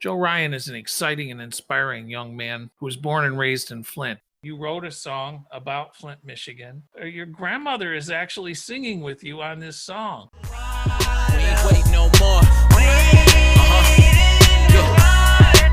Joe Ryan is an exciting and inspiring young man who was born and raised in Flint. You wrote a song about Flint, Michigan. Your grandmother is actually singing with you on this song. We ain't wait no more.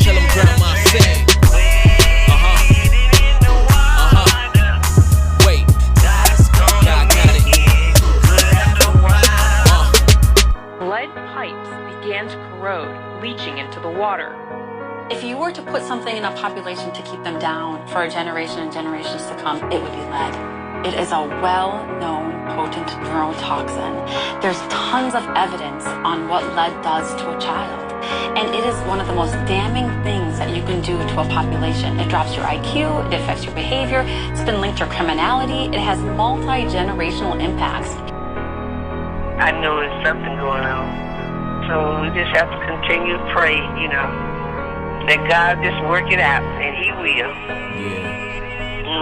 Tell them grandma sing. Wait. God got it. Lead pipes began to corrode, leaching into the water. If you were to put something in a population to keep them down for a generation and generations to come, it would be lead. It is a well-known potent neurotoxin. There's tons of evidence on what lead does to a child. And it is one of the most damning things that you can do to a population. It drops your IQ, it affects your behavior, it's been linked to criminality, it has multi-generational impacts. I know there's something going on. So we just have to continue to pray, that God just work it out, and He will. Yeah.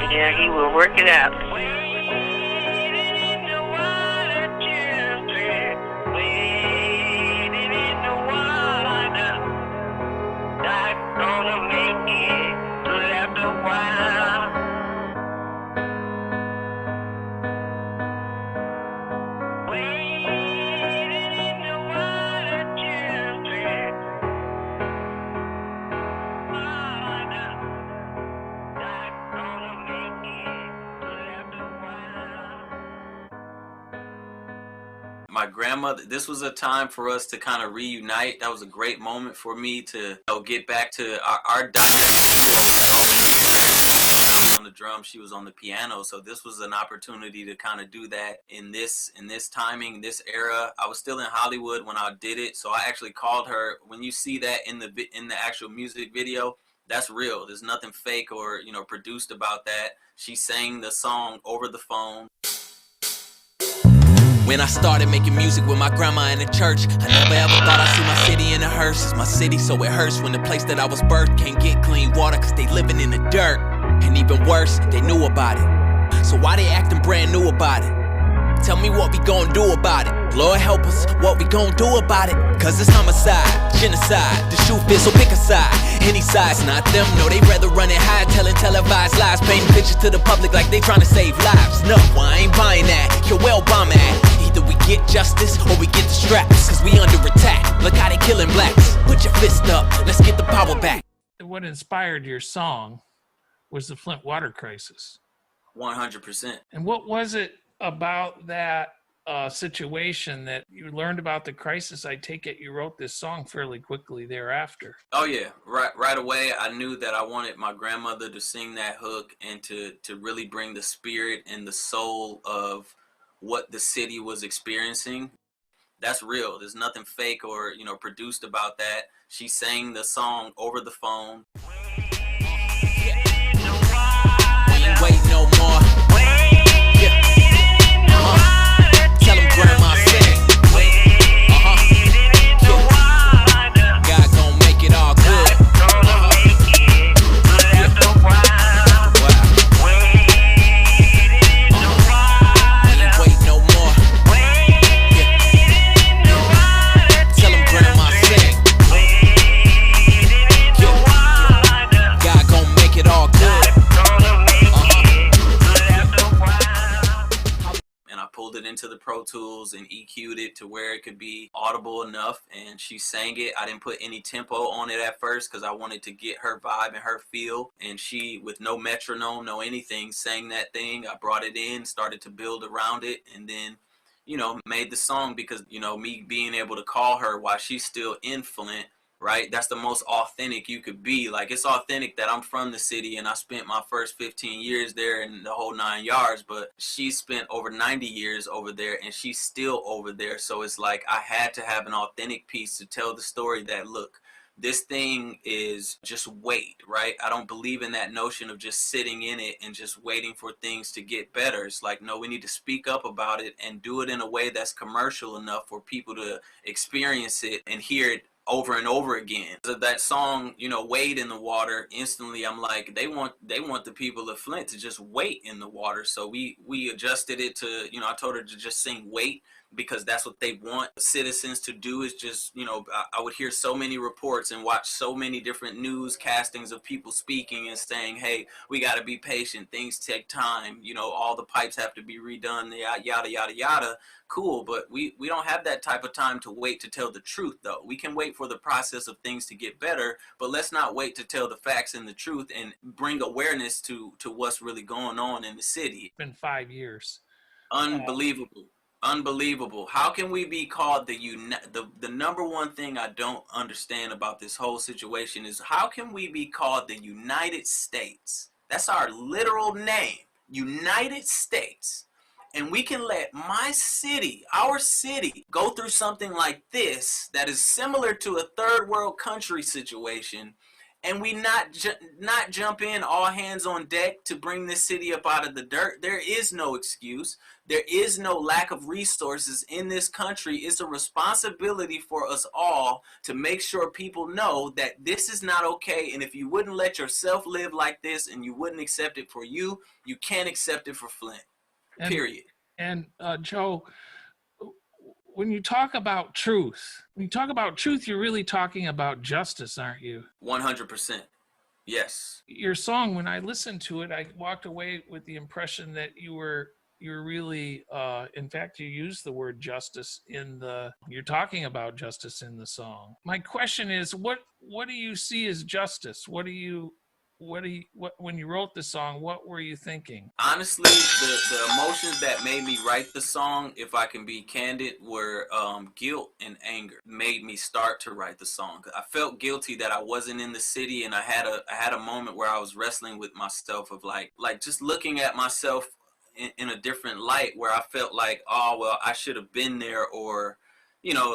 Yeah, He will work it out. My grandmother, this was a time for us to kind of reunite. That was a great moment for me to get back to our on the drum, she was on the piano, so this was an opportunity to kind of do that in this timing, this era. I was still in Hollywood when I did it, so I actually called her. When you see that in the actual music video, that's real. There's nothing fake or produced about that. She sang the song over the phone. When I started making music with my grandma in the church, I never ever thought I'd see my city in a hearse. It's my city, so it hurts when the place that I was birthed can't get clean water cause they living in the dirt. And even worse, they knew about it. So why they acting brand new about it? Tell me what we gon' do about it. Lord help us, what we gon' do about it? Cause it's homicide, genocide, the shoe fits, so pick a side. Any side's not them, no, they rather run it high, telling televised lies, painting pictures to the public like they trying to save lives. No, I ain't buying that, you're well bombing at. Either we get justice or we get the straps, cause we under attack. Look how they killing blacks. Put your fist up, let's get the power back. What inspired your song was the Flint Water Crisis. 100%. And what was it about that situation that you learned about the crisis? I take it you wrote this song fairly quickly thereafter. Oh yeah, right away I knew that I wanted my grandmother to sing that hook and to really bring the spirit and the soul of what the city was experiencing. That's real. There's nothing fake or produced about that. She sang the song over the phone. We ain't wait no more. Tell them grandma sing. God gon' make it all good. We ain't wait no more. Tell them grandma sing. God gon' make it all good. Pulled it into the Pro Tools and EQ'd it to where it could be audible enough, and she sang it. I didn't put any tempo on it at first because I wanted to get her vibe and her feel, and she, with no metronome, no anything, sang that thing. I brought it in, started to build around it, and then made the song because me being able to call her while she's still in Flint, right? That's the most authentic you could be. Like, it's authentic that I'm from the city and I spent my first 15 years there and the whole 9 yards, but she spent over 90 years over there and she's still over there. So it's like I had to have an authentic piece to tell the story that, look, this thing is just wait, right? I don't believe in that notion of just sitting in it and just waiting for things to get better. It's like, no, we need to speak up about it and do it in a way that's commercial enough for people to experience it and hear it over and over again. So that song, wade in the water, instantly I'm like, they want the people of Flint to just wait in the water. So we adjusted it to, I told her to just sing wait, because that's what they want citizens to do. Is just, I would hear so many reports and watch so many different news castings of people speaking and saying, hey, we got to be patient, things take time, all the pipes have to be redone, yada yada yada. Cool, but we don't have that type of time to wait to tell the truth, though. We can wait for the process of things to get better, but let's not wait to tell the facts and the truth and bring awareness to what's really going on in the city. It's been 5 years. Unbelievable. Unbelievable. How can we be called the number one thing I don't understand about this whole situation is how can we be called the United States? That's our literal name, United States. And we can let my city, our city, go through something like this that is similar to a third world country situation, and we not jump in all hands on deck to bring this city up out of the dirt. There is no excuse. There is no lack of resources in this country. It's a responsibility for us all to make sure people know that this is not okay. And if you wouldn't let yourself live like this and you wouldn't accept it for you, you can't accept it for Flint. Period. And Joe, when you talk about truth, you're really talking about justice, aren't you? 100%. Yes. Your song, when I listened to it, I walked away with the impression that you're really, in fact, you used the word justice you're talking about justice in the song. My question is, what do you see as justice? When you wrote the song, what were you thinking? Honestly, the emotions that made me write the song, if I can be candid, were guilt and anger. Made me start to write the song. I felt guilty that I wasn't in the city, and I had a moment where I was wrestling with myself of like just looking at myself in a different light, where I felt like, oh well, I should have been there, or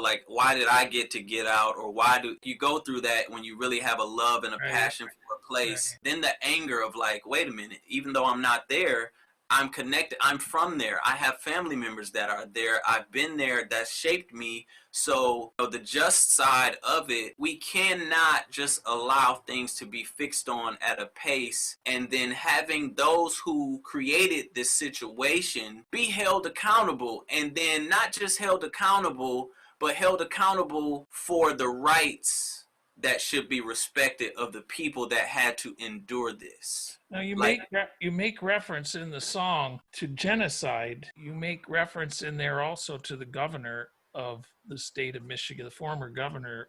like, why did I get out? Or why do you go through that when you really have a love and a passion for a place? Right. Then the anger of like, wait a minute, even though I'm not there, I'm connected. I'm from there. I have family members that are there. I've been there. That shaped me. So the just side of it, we cannot just allow things to be fixed on at a pace, and then having those who created this situation be held accountable, and then not just held accountable, but held accountable for the rights that should be respected of the people that had to endure this. Now you make reference in the song to genocide. You make reference in there also to the governor of the state of Michigan, the former governor,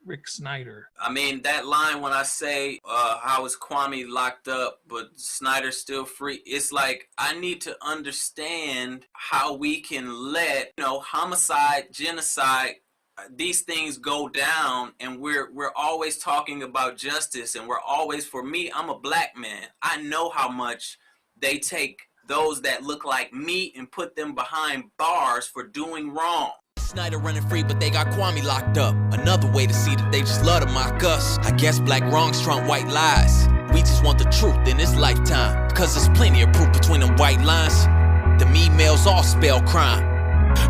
Rick Snyder. I mean, that line when I say, how is Kwame locked up, but Snyder's still free? It's like, I need to understand how we can let, homicide, genocide, these things go down, and we're always talking about justice, and we're always, for me, I'm a black man. I know how much they take those that look like me and put them behind bars for doing wrong. Snyder running free, but they got Kwame locked up. Another way to see that they just love to mock us. I guess black wrongs trump white lies. We just want the truth in this lifetime, because there's plenty of proof between them white lines. Them emails all spell crime,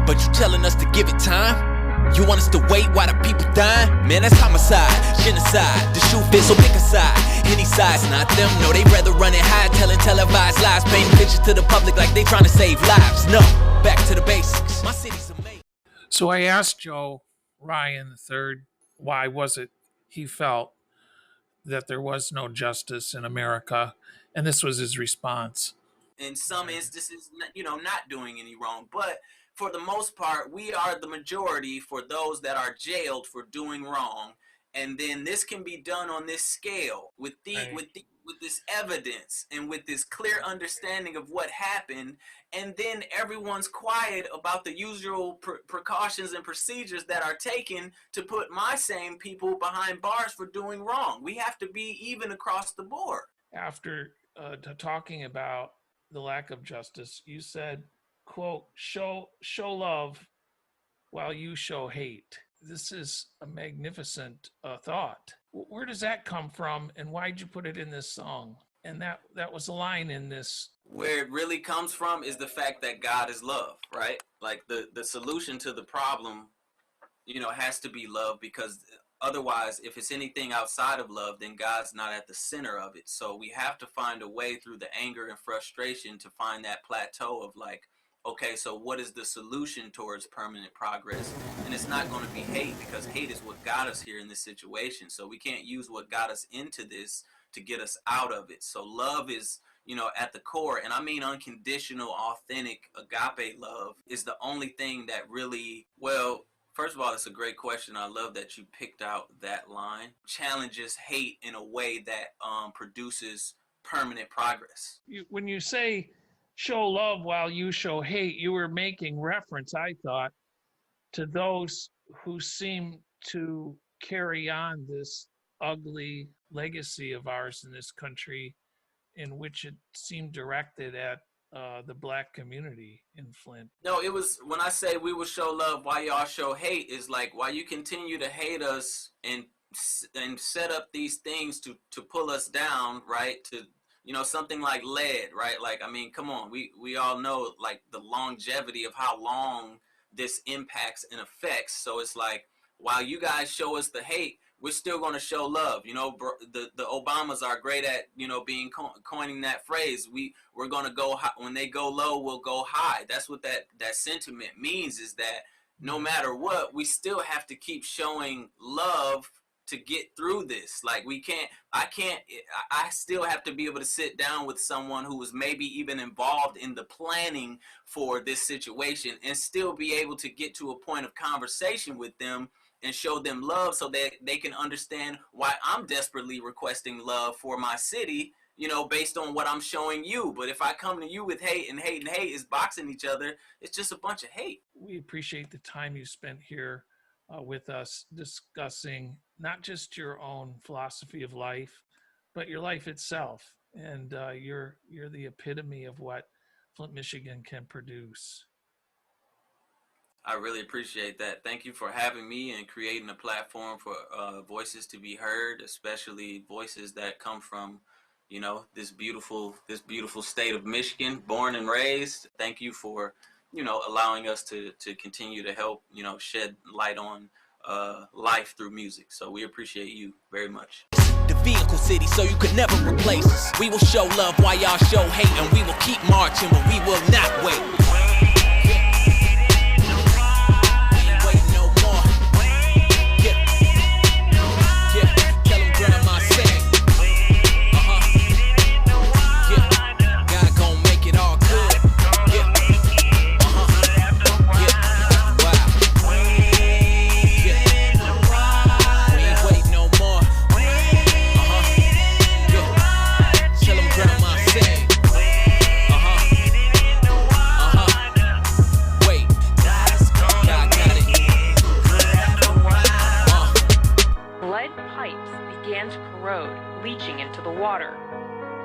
but you telling us to give it time? You want us to wait while the people dying? Man, that's homicide, genocide. The shoe fits, so pick a side. Any side's not them, no, they rather run it high, telling televised lies, painting pictures to the public like they trying to save lives. No, back to the basics. My city's amazing. So I asked Joe Ryan III why was it he felt that there was no justice in America, and this was his response. In some instances, not doing any wrong, but for the most part, we are the majority for those that are jailed for doing wrong. And then this can be done on this scale with this evidence and with this clear understanding of what happened. And then everyone's quiet about the usual precautions and procedures that are taken to put my same people behind bars for doing wrong. We have to be even across the board. After talking about the lack of justice, you said, quote, show love while you show hate. This is a magnificent thought. Where does that come from, and why'd you put it in this song? And that was a line in this. Where it really comes from is the fact that God is love, right? Like the solution to the problem, has to be love, because otherwise, if it's anything outside of love, then God's not at the center of it. So we have to find a way through the anger and frustration to find that plateau of like, okay, so what is the solution towards permanent progress? And it's not going to be hate, because hate is what got us here in this situation. So we can't use what got us into this to get us out of it. So love is, at the core, and I mean unconditional, authentic, agape love is the only thing that really, well, first of all, it's a great question. I love that you picked out that line. Challenges hate in a way that produces permanent progress. When you say show love while you show hate, you were making reference, I thought, to those who seem to carry on this ugly legacy of ours in this country, in which it seemed directed at the Black community in Flint. No, it was, when I say we will show love while y'all show hate, is like, while you continue to hate us and set up these things to pull us down, right? To, something like lead, right? Like, I mean, come on, we all know like the longevity of how long this impacts and affects. So it's like, while you guys show us the hate, we're still going to show love. The Obamas are great at, being coining that phrase. We're going to go high. When they go low, we'll go high. That's what that sentiment means, is that no matter what, we still have to keep showing love to get through this. Like, I still have to be able to sit down with someone who was maybe even involved in the planning for this situation and still be able to get to a point of conversation with them and show them love, so that they can understand why I'm desperately requesting love for my city, based on what I'm showing you. But if I come to you with hate and hate and hate is boxing each other, it's just a bunch of hate. We appreciate the time you spent here with us, discussing not just your own philosophy of life, but your life itself. And you're the epitome of what Flint, Michigan can produce. I really appreciate that. Thank you for having me and creating a platform for voices to be heard, especially voices that come from, this beautiful state of Michigan, born and raised. Thank you for, allowing us to continue to help, shed light on life through music. So we appreciate you very much. The vehicle city, so you could never replace us. We will show love while y'all show hate, and we will keep marching, but we will not wait.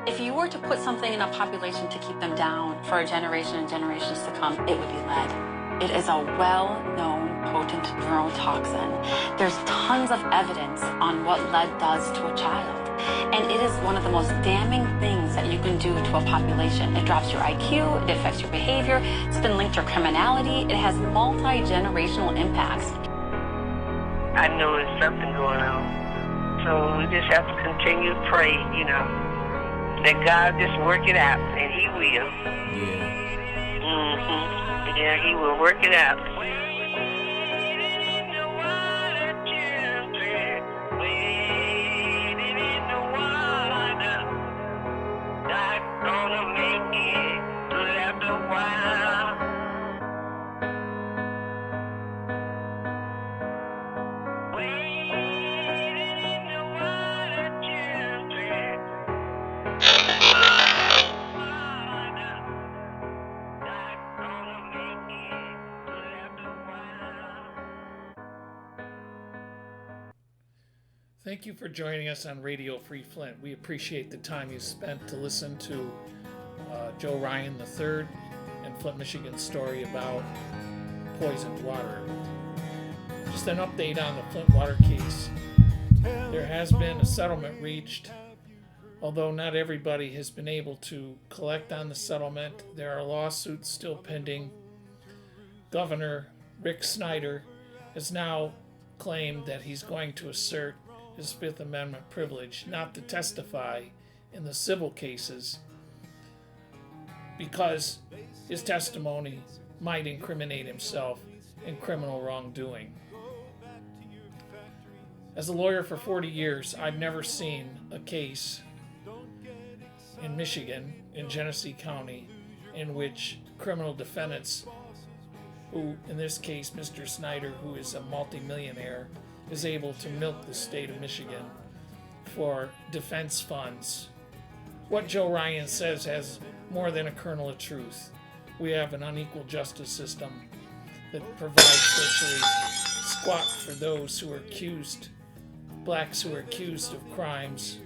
If you were to put something in a population to keep them down for a generation and generations to come, it would be lead. It is a well-known potent neurotoxin. There's tons of evidence on what lead does to a child. And it is one of the most damning things that you can do to a population. It drops your IQ, it affects your behavior, it's been linked to criminality, it has multi-generational impacts. I know there's something going on. So we just have to continue to pray, that God just work it out, and He will. Yeah. Yeah, He will work it out. Thank you for joining us on Radio Free Flint. We appreciate the time you spent to listen to Joe Ryan III and Flint, Michigan's story about poisoned water. Just an update on the Flint water case. There has been a settlement reached. Although not everybody has been able to collect on the settlement, there are lawsuits still pending. Governor Rick Snyder has now claimed that he's going to assert his Fifth Amendment privilege not to testify in the civil cases because his testimony might incriminate himself in criminal wrongdoing. As a lawyer for 40 years, I've never seen a case in Michigan, in Genesee County, in which criminal defendants, who in this case Mr. Snyder, who is a multimillionaire, is able to milk the state of Michigan for defense funds. What Joe Ryan says has more than a kernel of truth. We have an unequal justice system that provides virtually squat for those who are accused, blacks who are accused of crimes.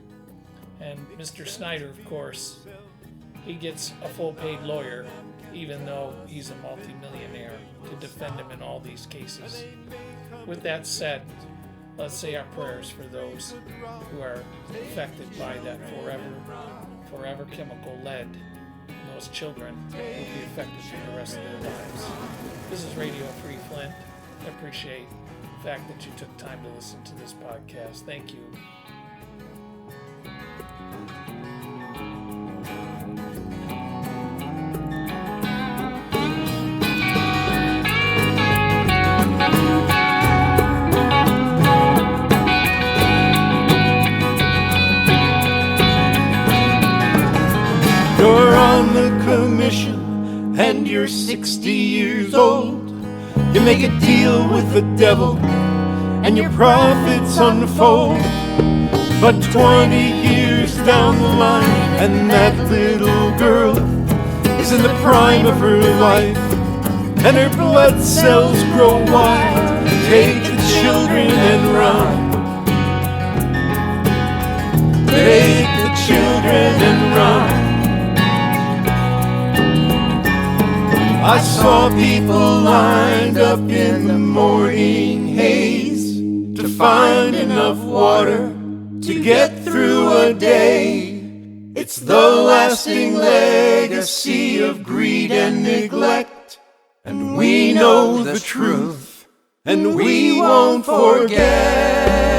And Mr. Snyder, of course, he gets a full paid lawyer, even though he's a multimillionaire, to defend him in all these cases. With that said, let's say our prayers for those who are affected by that forever chemical lead. And those children will be affected for the rest of their lives. This is Radio Free Flint. I appreciate the fact that you took time to listen to this podcast. Thank you. You're on the commission and you're 60 years old. You make a deal with the devil and your profits unfold. But 20 years down the line and that little girl is in the prime of her life and her blood cells grow wild. Take the children and run. Take the children and run. I saw people lined up in the morning haze to find enough water to get through a day. It's the lasting legacy of greed and neglect, and we know the truth, and we won't forget.